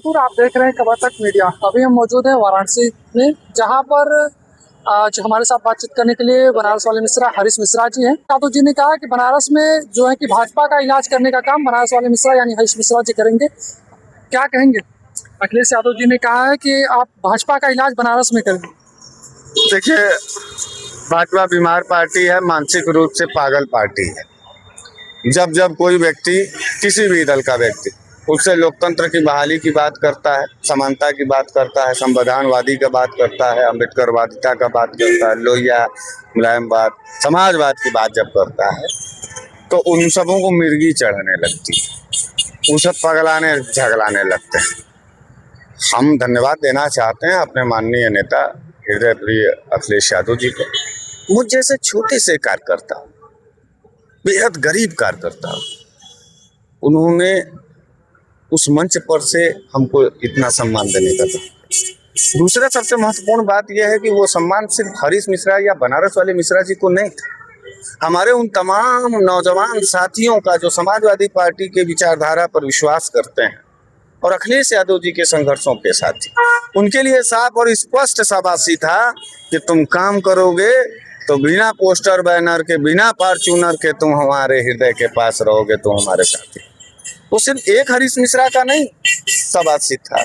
कानपुर, आप देख रहे हैं खबर तक मीडिया। अभी हम मौजूद हैं वाराणसी में, जहां पर आज हमारे साथ बातचीत करने के लिए बनारस वाले मिश्रा हरीश मिश्रा जी हैं। यादव जी ने कहा कि बनारस में जो है कि भाजपा का इलाज करने का काम बनारस वाले मिश्रा यानी हरीश मिश्रा जी करेंगे। क्या कहेंगे? अखिलेश यादव जी ने कहा है कि आप भाजपा का इलाज बनारस में करेंगे। देखिए, भाजपा बीमार पार्टी है, मानसिक रूप से पागल पार्टी है। जब जब कोई व्यक्ति, किसी भी दल का व्यक्ति, उससे लोकतंत्र की बहाली की बात करता है, समानता की बात करता है, संविधानवादी का बात करता है, अम्बेडकरवादिता का बात करता है, लोहिया मुलायमवाद, समाजवाद की बात जब करता है, तो उन सबों को मिर्गी चढ़ने लगती है, उन सब पगलाने झगलाने लगते हैं। हम धन्यवाद देना चाहते हैं अपने माननीय नेता हृदय प्रिय अखिलेश यादव जी को। मुझ जैसे छोटे से कार्यकर्ता, बेहद गरीब कार्यकर्ता, उन्होंने उस मंच पर से हमको इतना सम्मान देने का था। दूसरा सबसे महत्वपूर्ण बात यह है कि वो सम्मान सिर्फ हरीश मिश्रा या बनारस वाले मिश्रा जी को नहीं था, हमारे उन तमाम नौजवान साथियों का जो समाजवादी पार्टी के विचारधारा पर विश्वास करते हैं और अखिलेश यादव जी के संघर्षों के साथी, उनके लिए साफ और स्पष्ट शाबाशी था कि तुम काम करोगे तो बिना पोस्टर बैनर के, बिना फॉर्च्यूनर के तुम हमारे हृदय के पास रहोगे, तुम हमारे साथी। वो सिर्फ एक हरीश मिश्रा का नहीं शाबाशी था,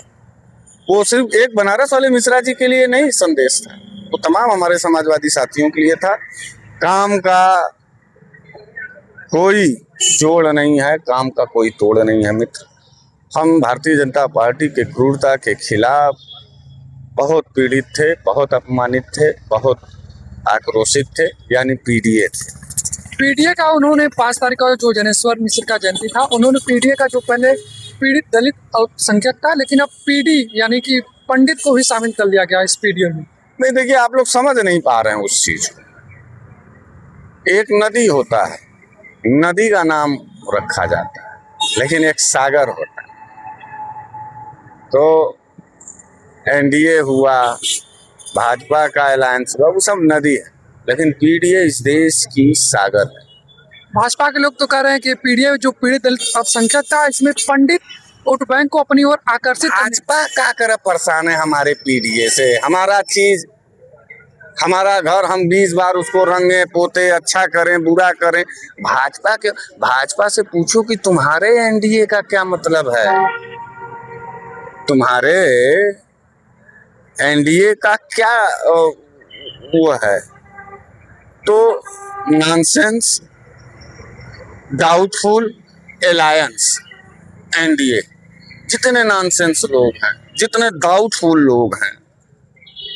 वो सिर्फ एक बनारस वाले मिश्रा जी के लिए नहीं संदेश था, वो तमाम हमारे समाजवादी साथियों के लिए था। काम का कोई जोड़ नहीं है, काम का कोई तोड़ नहीं है मित्र। हम भारतीय जनता पार्टी के क्रूरता के खिलाफ बहुत पीड़ित थे, बहुत अपमानित थे, बहुत आक्रोशित थे, यानी पीडीए थे। पीडीए का उन्होंने 5 तारीख को जो जनेश्वर मिश्र का जयंती था, उन्होंने पीडीए का जो पहले पीड़ित दलित अल्पसंख्यक था, लेकिन अब पीडी यानी कि पंडित को भी शामिल कर लिया गया इस पीडीए में। नहीं, देखिए, आप लोग समझ नहीं पा रहे हैं उस चीज को। एक नदी होता है, नदी का नाम रखा जाता है, लेकिन एक सागर होता है। तो एनडीए हुआ, भाजपा का अलायंस हुआ, वो सब नदी है, लेकिन पीडीए इस देश की सागर है। भाजपा के लोग तो कह रहे हैं कि पीडीए जो पीड़ित दलित अल्पसंख्यक था, इसमें पंडित वोट बैंक को अपनी ओर आकर्षित। भाजपा का कर परेशान है हमारे पीडीए से। हमारा चीज, हमारा घर, हम 20 बार उसको रंगे पोते, अच्छा करें बुरा करें। भाजपा से पूछो कि तुम्हारे एनडीए का क्या मतलब है, तुम्हारे एनडीए का क्या वो है। तो नॉनसेंस, डाउटफुल अलायंस, एनडीए, जितने नॉनसेंस लोग हैं, जितने डाउटफुल लोग हैं,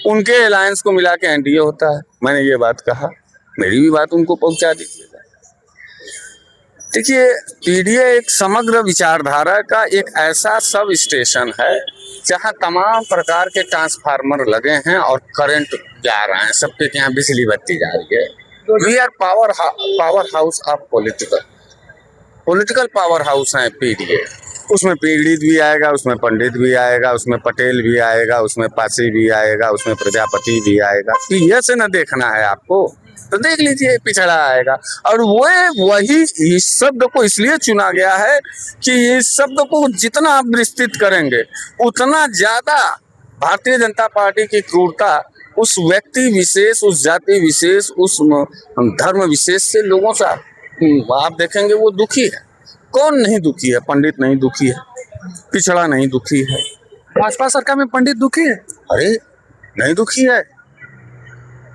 उनके अलायंस को मिला के एनडीए होता है। मैंने ये बात कहा, मेरी भी बात उनको पहुंचा दीजिएगा। देखिए, पीडीए एक समग्र विचारधारा का एक ऐसा सब स्टेशन है जहां तमाम प्रकार के ट्रांसफार्मर लगे हैं और करंट जा रहे हैं, सबके यहाँ बिजली बत्ती जा रही है। We are power house of political power house है पीडीए। उसमें पीड़ित भी आएगा, उसमें पंडित भी आएगा, उसमें पटेल भी आएगा, उसमें पासी भी आएगा, उसमें प्रजापति भी आएगा। पीडीए से न देखना है आपको तो देख लीजिए, पिछड़ा आएगा। और वो वही इस शब्द को इसलिए चुना गया है कि इस शब्द को जितना आप विस्तृत करेंगे उतना ज्यादा भारतीय जनता पार्टी की क्रूरता उस व्यक्ति विशेष, उस जाति विशेष, उस धर्म विशेष से लोगों से आप देखेंगे वो दुखी है। कौन नहीं दुखी है? पंडित नहीं दुखी है, पिछड़ा नहीं दुखी है। भाजपा सरकार में पंडित दुखी है? अरे नहीं दुखी है,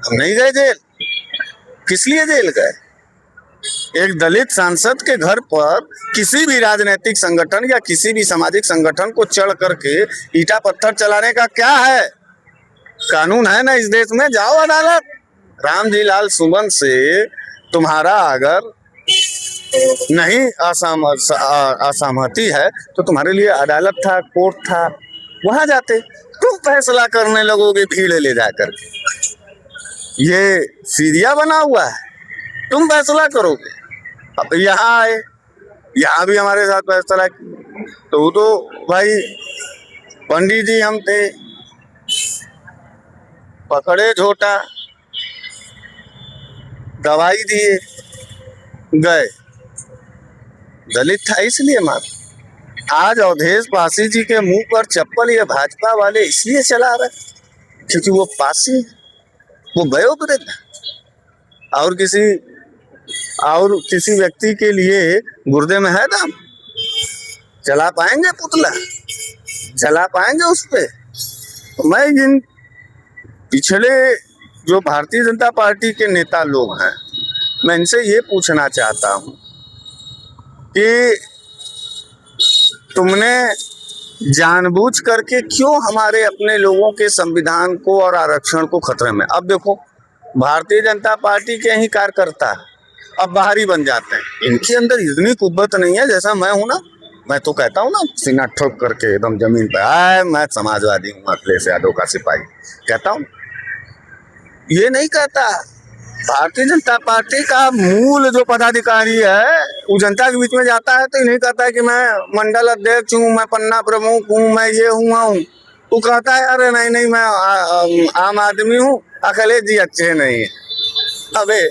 हम नहीं गए जेल। किस लिए जेल गए? एक दलित सांसद के घर पर किसी भी राजनीतिक संगठन या किसी भी सामाजिक संगठन को चढ़ करके ईटा पत्थर चलाने का क्या है? कानून है ना इस देश में, जाओ अदालत। रामजी लाल सुमन से तुम्हारा अगर नहीं असहमति है तो तुम्हारे लिए अदालत था, कोर्ट था, वहां जाते, तुम फैसला करने लगोगे भीड़ ले जाकर के। ये सीरिया बना हुआ है, तुम फैसला करोगे। अब यहाँ आए, यहाँ भी हमारे साथ फैसला तो भाई पंडित जी हम थे, पकड़े झोटा, दवाई दिए, गए। दलित था इसलिए मार, आज अवधेश पासी जी के मुंह पर चप्पल ये भाजपा वाले इसलिए चला रहे क्योंकि वो पासी है, वो वयोवृद्ध है। और किसी व्यक्ति के लिए गुर्दे में है दम? चला पाएंगे पुतला? चला पाएंगे उस पे? मैं जिन पिछले जो भारतीय जनता पार्टी के नेता लोग हैं, मैं इनसे ये पूछना चाहता हूं कि तुमने जानबूझ करके क्यों हमारे अपने लोगों के संविधान को और आरक्षण को खतरे में? अब देखो, भारतीय जनता पार्टी के ही कार्यकर्ता अब बाहरी बन जाते हैं। इनके अंदर इतनी कुव्वत नहीं है जैसा मैं हूं ना। मैं तो कहता हूं ना, सीना ठोक करके एकदम जमीन पे, आए मैं समाजवादी हूं, अखिलेश यादव का सिपाही कहता हूं। ये नहीं कहता। भारतीय जनता पार्टी का मूल जो पदाधिकारी है वो जनता के बीच में जाता है तो नहीं कहता है कि मैं मंडल अध्यक्ष हूँ, मैं पन्ना प्रमुख हूँ, मैं ये हूँ। वो कहता है अरे नहीं मैं आम आदमी हूँ, अखिलेश जी अच्छे नहीं है। अबे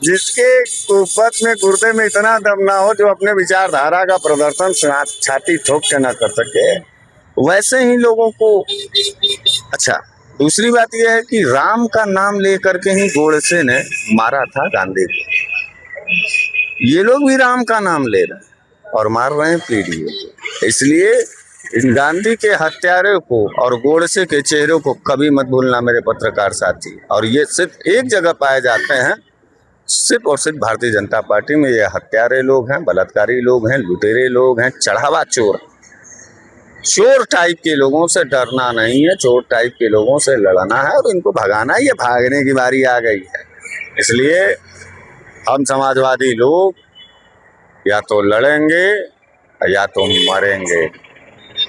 जिसके कुव्वत में गुर्दे में इतना दम ना हो जो अपने विचारधारा का प्रदर्शन छाती ठोक के ना कर सके, वैसे ही लोगों को। अच्छा, दूसरी बात यह है कि राम का नाम लेकर के ही गोडसे ने मारा था गांधी को। ये लोग भी राम का नाम ले रहे हैं और मार रहे हैं पीढ़ियों को। इसलिए इन गांधी के हत्यारे को और गोडसे के चेहरे को कभी मत भूलना मेरे पत्रकार साथी। और ये सिर्फ एक जगह पाए जाते हैं, सिर्फ और सिर्फ भारतीय जनता पार्टी में। ये हत्यारे लोग हैं, बलात्कारी लोग हैं, लुटेरे लोग हैं, चढ़ावा चोर टाइप के लोगों से डरना नहीं है, चोर टाइप के लोगों से लड़ना है और इनको भगाना है। ये भागने की बारी आ गई है। इसलिए हम समाजवादी लोग या तो लड़ेंगे या तो मरेंगे।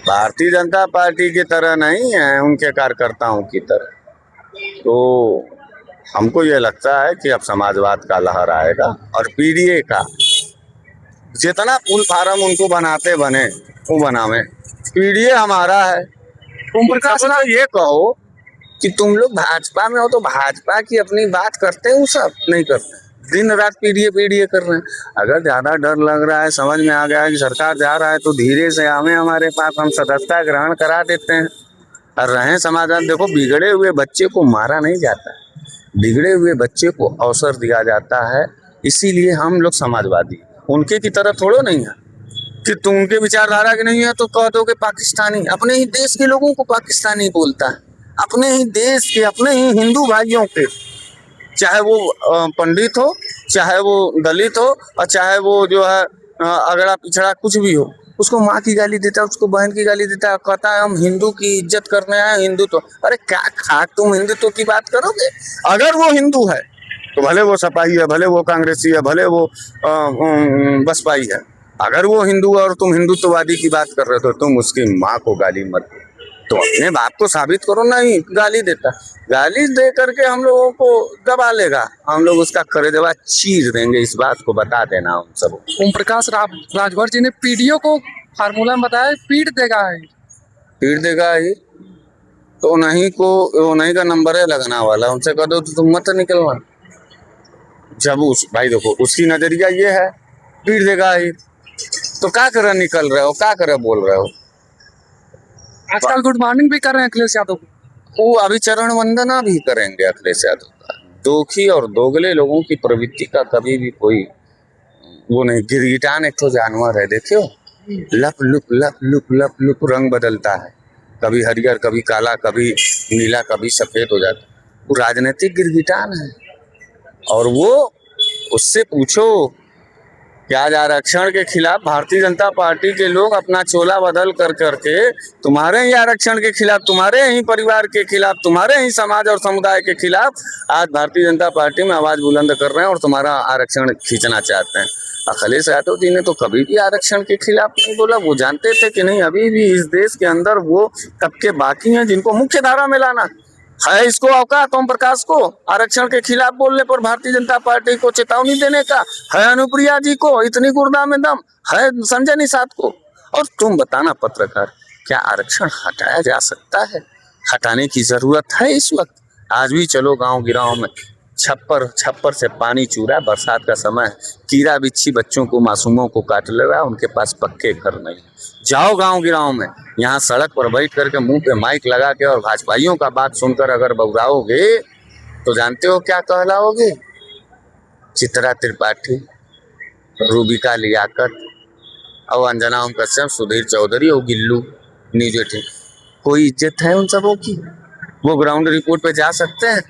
भारतीय जनता पार्टी की तरह नहीं है, उनके कार्यकर्ताओं की तरह। तो हमको ये लगता है कि अब समाजवाद का लहर आएगा और पीडीए का जितना फूल फार्म उनको बनाते बने वो बनावे। पीडीए हमारा है। तुम प्रकाश ना ये कहो कि तुम लोग भाजपा में हो तो भाजपा की अपनी बात करते हो, सब नहीं करते, दिन रात पीडीए कर रहे हैं। अगर ज्यादा डर लग रहा है, समझ में आ गया है कि सरकार जा रहा है, तो धीरे से आवे हमारे पास, हम सदस्यता ग्रहण करा देते हैं और रहें समाधान। देखो, बिगड़े हुए बच्चे को मारा नहीं जाता, बिगड़े हुए बच्चे को अवसर दिया जाता है। इसीलिए हम लोग समाजवादी, उनके की तरह थोड़ो नहीं है कि तुम उनके विचारधारा के नहीं है तो कह दो कि पाकिस्तानी। अपने ही देश के लोगों को पाकिस्तानी बोलता है, अपने ही देश के, अपने ही हिंदू भाइयों के, चाहे वो पंडित हो, चाहे वो दलित हो और चाहे वो जो है अगड़ा पिछड़ा कुछ भी हो, उसको माँ की गाली देता है, उसको बहन की गाली देता है, कहता है हम हिंदू की इज्जत करने आए, हिंदुत्व। अरे क्या खाक तुम हिंदुत्व की बात करोगे? अगर वो हिंदू है तो भले वो सपाही है, भले वो कांग्रेसी है, भले वो बसपाई है, अगर वो हिंदू है और तुम हिंदुत्ववादी की बात कर रहे हो तो तुम उसकी माँ को गाली मत दो। तो अपने बाप को साबित करो। नहीं, गाली देता, गाली दे करके हम लोगों को दबा लेगा, हम लोग उसका खरीदवा चीर देंगे। इस बात को बता देना हम सब। ओम प्रकाश राजभर जी ने पीडीओ को फार्मूला में बताया, पीट देगा ही तो नहीं का नंबर है लगना वाला, उनसे कह दो तो तुम मत निकलना। जब भाई देखो, उसकी नजरिया ये है पीट देगा ही, तो क्या करे निकल रहे हो, क्या करे बोल रहे हो? आजकल गुड मॉर्निंग भी कर रहे हैं अखिलेश यादव को। वो अभी चरण वंदना भी करेंगे अखिलेश यादव का। दोखी और दोगले लोगों की प्रवृत्ति का कभी भी कोई वो नहीं। गिरगिटान एक तो जानवर है, देखियो, लप लुप रंग बदलता है, कभी हरियर, कभी काला, कभी नीला, कभी सफेद हो जाता है। वो राजनीतिक गिरगिटान है। और वो उससे पूछो कि आज आरक्षण के खिलाफ भारतीय जनता पार्टी के लोग अपना चोला बदल कर करके तुम्हारे ही आरक्षण के खिलाफ, तुम्हारे ही परिवार के खिलाफ, तुम्हारे ही समाज और समुदाय के खिलाफ आज भारतीय जनता पार्टी में आवाज बुलंद कर रहे हैं और तुम्हारा आरक्षण खींचना चाहते हैं। अखिलेश यादव जी ने तो कभी भी आरक्षण के खिलाफ नहीं बोला। वो जानते थे कि नहीं, अभी भी इस देश के अंदर वो तबके बाकी हैं जिनको मुख्य धारा में लाना है। इसको औकात ओम प्रकाश को आरक्षण के खिलाफ बोलने पर भारतीय जनता पार्टी को चेतावनी देने का है, अनुप्रिया जी को इतनी गुर्दा में दम है, संजय निषाद को। और तुम बताना पत्रकार, क्या आरक्षण हटाया जा सकता है? हटाने की जरूरत है इस वक्त? आज भी चलो गांव गिराव में छप्पर छप्पर से पानी चू रहा है, बरसात का समय है, कीड़ा बिच्छी बच्चों को मासूमों को काट ले रहा है, उनके पास पक्के घर नहीं है। जाओ गांव गिराओं में, यहाँ सड़क पर बैठ करके मुंह पे माइक लगा के और भाजपाइयों का बात सुनकर अगर बौराओगे तो जानते हो क्या कहलाओगे? चित्रा त्रिपाठी, रूबिका लियाकत और अंजना ओम कश्यप, सुधीर चौधरी और गिल्लू न्यूजेठी। कोई इज्जत है उन सबों की? वो ग्राउंड रिपोर्ट पे जा सकते हैं?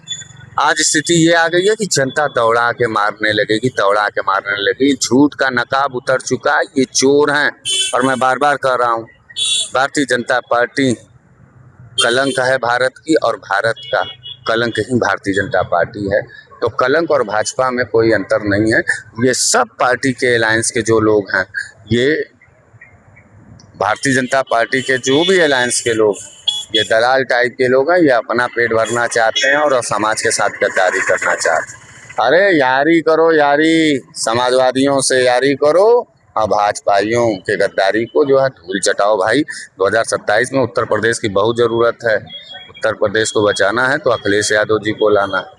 आज स्थिति ये आ गई है कि जनता दौड़ा के मारने लगेगी, दौड़ा के मारने लगेगी। झूठ का नकाब उतर चुका है, ये चोर हैं। और मैं बार बार कह रहा हूँ, भारतीय जनता पार्टी कलंक है भारत की, और भारत का कलंक ही भारतीय जनता पार्टी है। तो कलंक और भाजपा में कोई अंतर नहीं है। ये सब पार्टी के अलायंस के जो लोग हैं, ये भारतीय जनता पार्टी के जो भी अलायंस के लोग, ये दलाल टाइप के लोग हैं। ये अपना पेट भरना चाहते हैं और समाज के साथ गद्दारी करना चाहते हैं। अरे यारी करो, यारी समाजवादियों से यारी करो और भाजपाइयों के गद्दारी को जो है धूल चटाओ भाई। 2027 में उत्तर प्रदेश की बहुत ज़रूरत है। उत्तर प्रदेश को बचाना है तो अखिलेश यादव जी को लाना है।